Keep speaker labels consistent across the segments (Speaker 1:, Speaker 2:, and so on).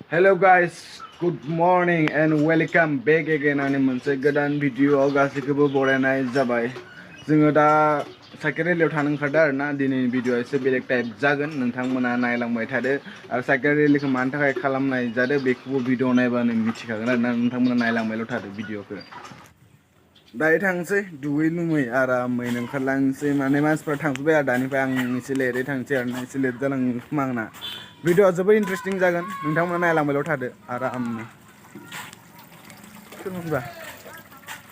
Speaker 1: Hello guys, good morning and welcome back again ani मोनसे गोदान video गासैखौबो बरायनाय जाबाय। जोङो दा साइकेल रेलियाव थांनो ओंखारदों आरोना। दिनैनि भिडिअआ एसे बेलेग टाइप जागोन, नोंथांमोना नायलांबाय थादो आरो साइकेल रेलिखौ मानि थाखाय खालामनाय जादों बेखौबो भिडिअ नायबानो मिथिखागोन आरोना। नोंथांमोना नायलांबायल' थादो भिडिअखौ। दायो थांसै दुगै लुमै आरामै ओंखारलांसै, माने मानसिफ्रा थांजोब्बाय आरो दानिफ्राय आं एसे लेटै थांसै आरोना। एसे लेट जालाङो खोमा आंना। भिडिअआ जोबोद इन्टारेस्टिं जागोन, नोंथांमोना नायलांबायल' थादो आरामनो। सोरमोनबा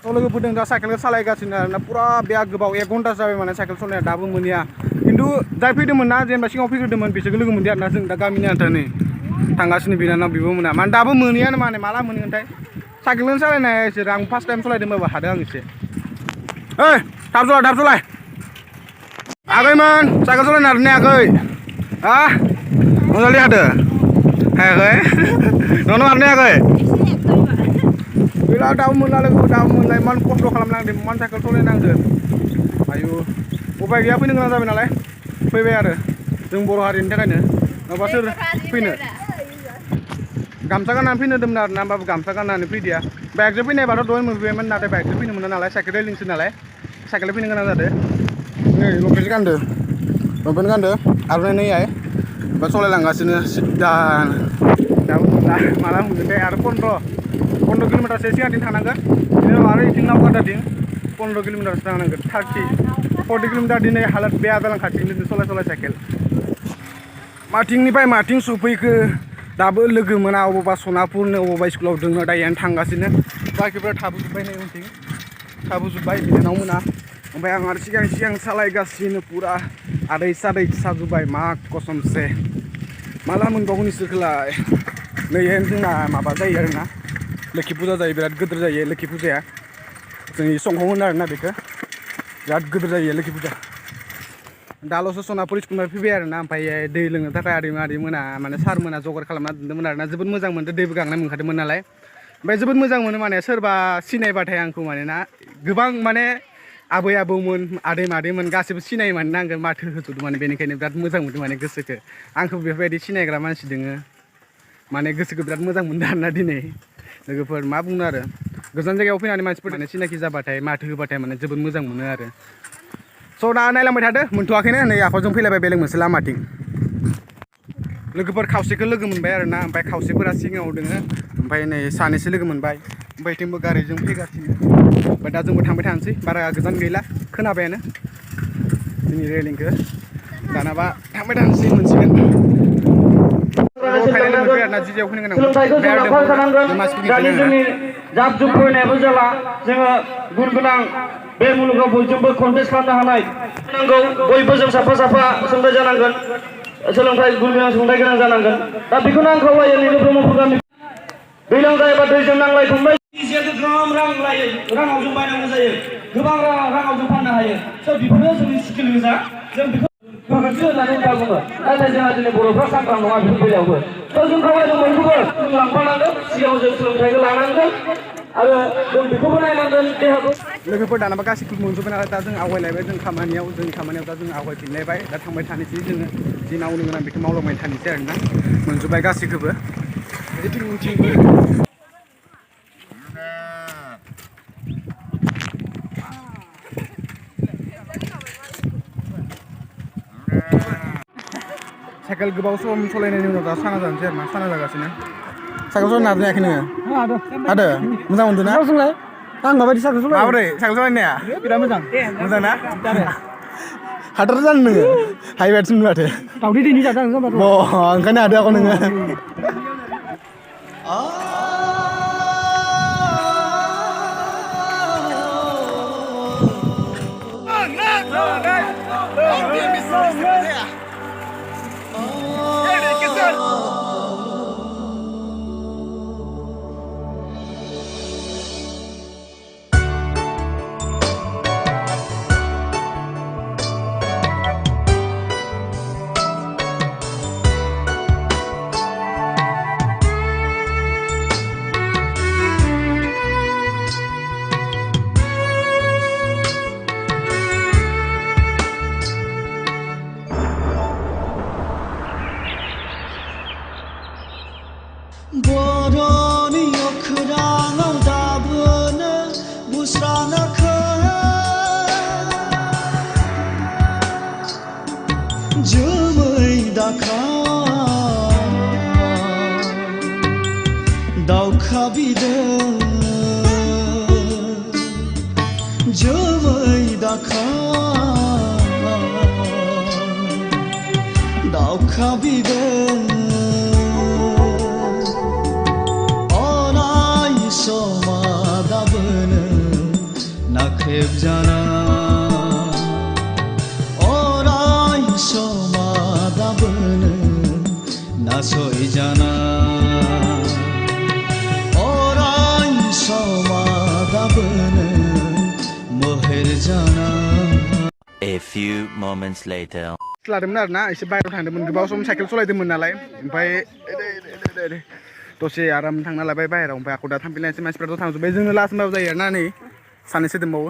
Speaker 1: लोगोफोरदों दा साइकेलखौ सालायगासिनो आरोना। पुरा बेया गोबाव 1 घन्टा जाबाय माने साइकेल सालायनाया, दाबो मोनैया। खिन्थु जाय फैदोंमोन ना, जेनेबा सिगाङाव फैग्रोदोंमोन बिसोरखौ लोगो मोनदों आरोना। जों दा गामिनि आन्था नै थांगासिनो बिनानाव बिब' मोना, माने दाबो मोनैयानो, माने माला मोनगोनथाय। साइकेलखौनो सालायनाय इसोर, आं फार्स्ट टाइम सालायदोंबाबो हादों आं एसे। ओइ थाब सलाय आगैमोन, साइकेल सालायनो हादों ना हायाखै? हा मोजाङै हादों हायाखै? नोंनाव हादों ना हायाखै? गैला दाबो मोनला लोगो, दाबो मोनला। इमान खस्थ' खालामनांदों, इमान साइकेल सालायनांदों। आयु उपाय गैया, फैनो गोनां जाबाय नालाय फैबाय आरो जों बर' हारिनि थाखायनो। नङाबा सोर फैनो? गामसा गाननानै फैनो होदोंमोन आरोना, होमबाबो गामसा गाननानै फैदिया। बाइकजों फैनायबाथ' दहाय मोनफैबायमोन, नाथाय बाइकजों फैनो मोना नालाय, साइकेल रेलिंसो नालाय साइकेलजों फैनो गोनां जादों। नै लंपेन्ट गानदो आर'नाइ नैहाय ओमफ्राय सालायलांगासिनो सिद्दानो। दाबो मोनला, माला मोनगोनथाय। आरो 15 किल'मिटारसो सिगांथिं थांनांगोन, बिनि उनाव आरो इथिं नावकाटाथिं 15 किल'मिटारसो थांनांगोन। 40 किल'मिटार दिनै हालोद बेया जालांखासिगोन सालाय साइकेल। माथिंनिफ्राय माथिं सफैखो दाबो लोगो मोना, अबावबा सनापुरनो अबावबा स्कुलाव दोङो, दायोआनो थांगासिनो। बाखिफोरा थाबोजोब्बाय, नै उनथिं थाबोजोब्बाय बिनानाव मोना। ओमफ्राय आं आरो सिगां सालायगासिनो, पुरा आदै साजोब्बाय मा कसमसे। माला मोनबावगोन इसोरखौलाय। नैहाय जोंना माबा जायो आरोना, लोखि फुजा जायो, बिराद गिदिर जायो लोखि फुजाया। जोंनि संखौ होनो आरोना बेखौ, बिराद गिदिर जायो लोखि फुजा। दाल'सो सनापुर स्कुलनिफ्राय फैबाय आरोना। ओमफ्राय दै लोंनो थाखाय आदै मोना माने सारमोना जगार खालामना दोन्दोंमोन आरोना। जोबोद मोजां मोनदों, दैबो गांनाय मोनखादोंमोन नालाय। ओमफ्राय जोबोद मोजां मोनो माने सोरबा सिनायबाथाय आंखौ, माने ना गोबां माने आबै आबौमोन आदै मादैमोन गासैबो सिनायो माने आंखौ, माथो होजोबदों माने। बेनिखायनो बिराद मोजां मोनदों माने गोसोखौ। आंखौ बेफोरबायदि सिनायग्रा मानसि दोङो, माने गोसोखौ बिराद मोजां मोनदों आरोना दिनै। लोगोफोर मा बुंनो आरो, गोजान जायगायाव फैनानै मानसिफोर माने सिनाखि जाबाथाय माथो होबाथाय माने जोबोद मोजां मोनो आरो। स' दा नायलांबाय थादो, मोनथ'वाखैनो नै आखाइजों फैलायबाय बेलेग मोनसे लामाथिं। लोगोफोर खावसेखौ लोगो मोनबाय आरोना, ओमफ्राय खावसेफोरा सिगाङाव दोङो। ओमफ्राय नै सानैसो लोगो मोनबाय, ओमफ्राय थिंबो गारिजों फैगासिनो। ओमफ्राय दा जोंबो थांबाय थानोसै, बारा गोजान गैला, खोनाबायानो जोंनि रेलिंखौ। दानाबा थांबाय थानोसै मोनसिगोन। फाइनालि मोनबाय आरोना, जिजायाव फैनो गोनां
Speaker 2: सोलोंथाइखौ जों लाफाखानांगोन। दानि जोंनि जाब जुब फरायनायाबो जाला, जोङो गुन गोनां बे मुलुगाव बयजोंबो कन्टेस्ट खालामनो हानाय नांगौ। बयबो जों साफा सोलोंथाइ जानांगोन, सोलोंथाइ गुन गोनां सोलोंथाइ गोनां जानांगोन। दा बेखौनो आं खावलायो नैबे ब्रह्मपुर गामि। दैज्लां जायोबा दैजों नांलाय खमलाय, गोबां रां लायो, राङाव जों बायनांगौ जायो, गोबां राङाव जों फाननो हायो। स' बेफोरो जोंनि स्किल गोजा, जों बेखौ गोख्रोंथि होननानै होनना बुङो। नाथाय जोंहा दिनै बर'फ्रा सांग्रां नङा बेफोर बेलायावबो। स' जों खावलायदों बयखौबो जों लांफानांगोन, सिगाङाव जों सोलोंथाइखौ लानांगोन आरो जों बेखौबो नायनांगोन देहाखौ।
Speaker 1: लोगोफोर दानाबा गासैखौबो मोनजोब्बाय नालाय, दा जों आवगायलायबाय जोंनि खामानियाव दा जों आवगायफिनलायबाय। दा थांबाय थानोसै जोङो, जि मावनो गोनां बेखौ मावलांबाय थानोसै आरोना। मोनजोब्बाय गासैखौबो उनथिंबो। साइकेल गोबाव सम सालायनायनि उनाव दा साना जानोसै आरोना, साना जागासिनो। साइकेल सालायनो हादों ना हायाखै नोङो? हादों? मोजां मोनदों ना?
Speaker 2: आं माबायदि साइकेल सालायो?
Speaker 1: माबोरै साइकेल सालायनाया?
Speaker 2: बिराद मोजां।
Speaker 1: मोजां ना? हाथारा जानो नोङो? हायोबायसो माथो।
Speaker 2: दावदै दैनि जादों आं
Speaker 1: ओंखायनो हादों आको नोङो।
Speaker 3: बिदों जोमै दाखा दावखा बिदों अनाय समा दाबोनो नाख्रेब जाना अराय समा दाबोनो नासय जाना अराय समा दाबोनो मोहेर जाना
Speaker 4: A few moments later.
Speaker 1: लादोंमोन आरोना एसे बाहेरायाव थांदोंमोन गोबाव सम साइकेल सलायदोंमोन नालाय ओमफ्राय दसे आराम थांना लाबाय बाहेरायाव ओमफ्राय आखौ दा थांफिनलायनोसै मानसिफ्राथ' थांजोब्बाय जोंनो लास्ट होनबाबो जायो आरोना नै सानैसो दंबावो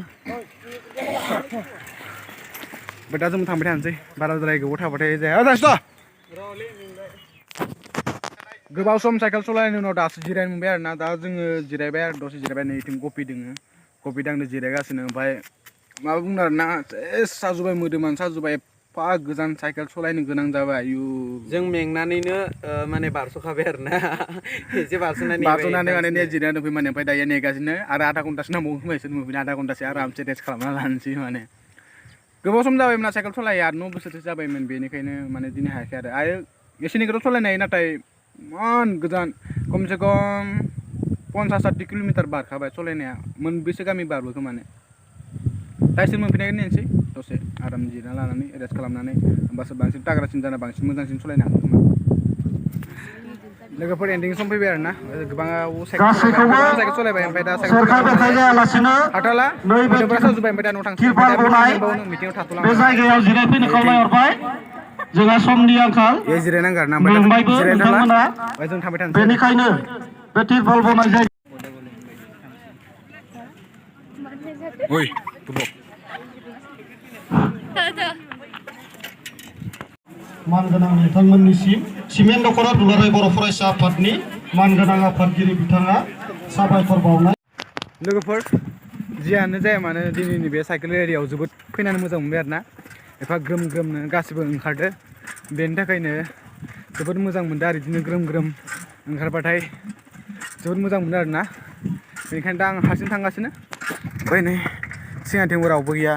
Speaker 1: ओमफ्राय दा जों थांबाय थानोसै बाराद्राय गोबाव थाबाथाय जाया दासो गोबाव सम साइकेल सलायनायनि उनाव दासो जिरायनो मोनबाय आरोना दा जोङो जिरायबाय आरो दसे जिरायबाय नै इथिं कफि दोङो कफि दांनो जिरायगासिनो ओमफ्राय माबा बुंनो आरोना सेस साजुबाय मोदोमानो साजुबाय एफा गोजान साइकेल सलायनो गोनां जाबाय आयु
Speaker 5: जों मेंनानैनो माने बारस'खाबाय आरोना एसे बारस'नानै
Speaker 1: माने ने जिरायना दंफैयो माने ओमफ्राय दायो नेगासिनो आरो आधा घन्टासो नांबावगोन खोमा इसोर मोनफैनो आधा घन्टासो आरामसे रेस्ट खालामना लानोसै माने गोबाव सम जाबायमोन साइकेल सलाया 8-9 बोसोरसो जाबायमोन बेनिखायनो माने दिनै हायाखै आरो एसेनिखौथ' सलायनो हायो नाथाय इमान गोजान खमसे खम 50-60 किल'मिटार बारखाबाय सलायनाया मोनबेसे गामि बारबोखो माने दा इसोर मोनफैनायखौ नेनोसै दसे आराम जिरायना लानानै रेस्ट खालामनानै होमबासो बांसिन टाग्रासिन जाना बांसिन मोजांसिन सलायनो हागोन खोमा लोगोफोर एन्डिं सम फैबाय आरोना गोबाङाव साइकेल सलायबाय ओमफ्य दा साइकेल हाथाला मिटिंफोरा साजुबाय ओमफ्य दा न' थांसै मिटिंआव थाथ'ला
Speaker 2: बे जायगायाव जिरायफैनो खावलायहरबाय जोंहा समनि आंखाल
Speaker 1: ए जिरायनांगौ आरोना
Speaker 2: मेंबायबो नोंथांमोना
Speaker 1: ओमफ्राय जों थांबाय थानोसै
Speaker 2: बेनिखायनो बे तिरपाल बनाय जायगा
Speaker 1: ओइ बुबक
Speaker 2: मानगोनां नोंथांमोननिसिम सिमेन्ट दख'रा दुलाराय बर' फरायसा आफादनि मानगोनां आफादगिरि बिथाङा साबायखर बावनाय
Speaker 1: लोगोफोर जियानो जाया मानो दिनैनि बे साइकेल एरियायाव जोबोद फैनानै मोजां मोनबाय आरोना एफा ग्रोम ग्रोमनो गासिबो ओंखारदो बेनि थाखायनो जोबोद मोजां मोनदों आरो बिदिनो ग्रोम ग्रोम ओंखारबाथाय जोबोद मोजां मोनो आरोना बेनिखायनो दा आं हारसिं थांगासिनो ओमफ्राय नै सिगांथिंबो रावबो गैया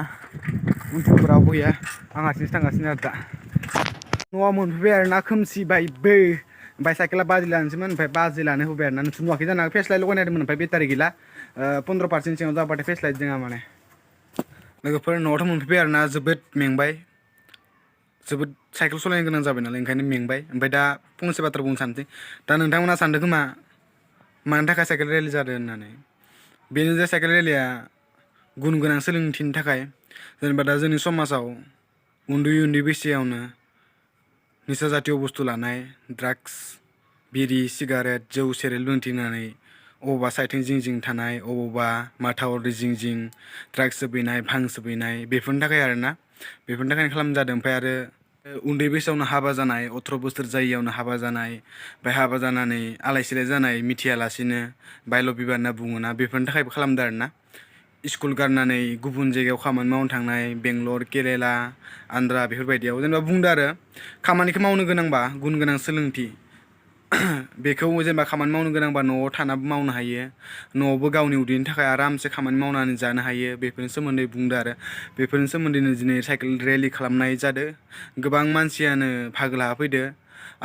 Speaker 1: उनथिंबो रावबो गैया आं हारसिंसो थांगासिनो आरो दा न'आव मोनफैबाय आरोना खोमसिबायबो ओमफ्राय साइकेला बाजि लानोसैमोन ओमफ्राय बाजि लानो होबाय आरोना नोंसोर नुवाखै जानो हागौ फेस लाइट लगायनायदोंमोन ओमफ्राय बेटारि गैला 15% सिङाव जाबाथाय फेस लाइट जोंहा माने लोगोफोर न'आवथ' मोनफैबाय आरोना जोबोद मेंबाय जोबोद साइकेल सलायनो गोनां जाबाय नालाय ओंखायनो मेंबाय ओमफ्राय दा फंसे बाथ्रा बुंनो सानसै दा नोंथांमोना सानदों खोमा मानि थाखाय साइकेल रेलि जादों होननानै बेनो जे साइकेल रेलिया गुन गोनां सोलोंथिनि थाखाय जेनेबा दा जोंनि समाजाव उन्दै बैसोआवनो निसा जातीय बुस्थु लानाय ड्राग्स बिरि सिगारेट जौ सेरेल लोंथिंनानै अबावबा साइथिं जिं जिं थानाय अबावबा माथावरि जिं जिं ड्राग्स सोबहैनाय भां सोबहैनाय बेफोरनि थाखाय आरोना बेफोरनि थाखायनो खालामजादों ओमफ्राय आरो उन्दै बैसोआवनो हाबा जानाय 18 बोसोर जायियावनो हाबा जानाय ओमफ्राय हाबा जानानै आलाय सिलाय जानाय मिथियालासिनो बायल' बिबाह होनना बुङोना बेफोरनि थाखायबो खालामदों आरोना स्कुल गारनानै गुबुन जायगायाव खामानि मावनो थांनाय बेंगलर केरेला आन्ध्रा बेफोरबायदियाव जेनेबा बुंदो आरो खामानिखौ मावनो गोनांबा गुन गोनां सोलोंथि बेखौ जेनेबा खामानि मावनो गोनांबा न'आव थानाबो मावनो हायो न'आवबो गावनि उदैनि थाखाय आरामसे खामानि मावनानै जानो हायो बेफोरनि सोमोन्दै बुंदो आरो बेफोरनि सोमोन्दैनो दिनै साइकेल रेलि खालामनाय जादों गोबां मानसियानो बाहागो लाना फैदो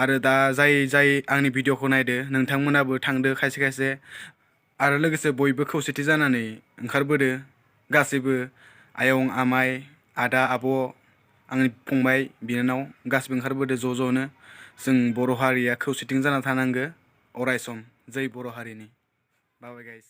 Speaker 1: आरो दा जाय आंनि भिडिअखौ नायदो नोंथांमोनाबो थांदो खायसे आरो लोगोसे बयबो खौसेथि जानानै ओंखारबोदो गासैबो आयं आमाइ आदा आब' आंनि फंबाय बिनानाव गासैबो ओंखारबोदो ज'नो जों बर' हारिया खौसेथि जाना थानांगो अरायसम जै बर' हारिनि बाय गाइस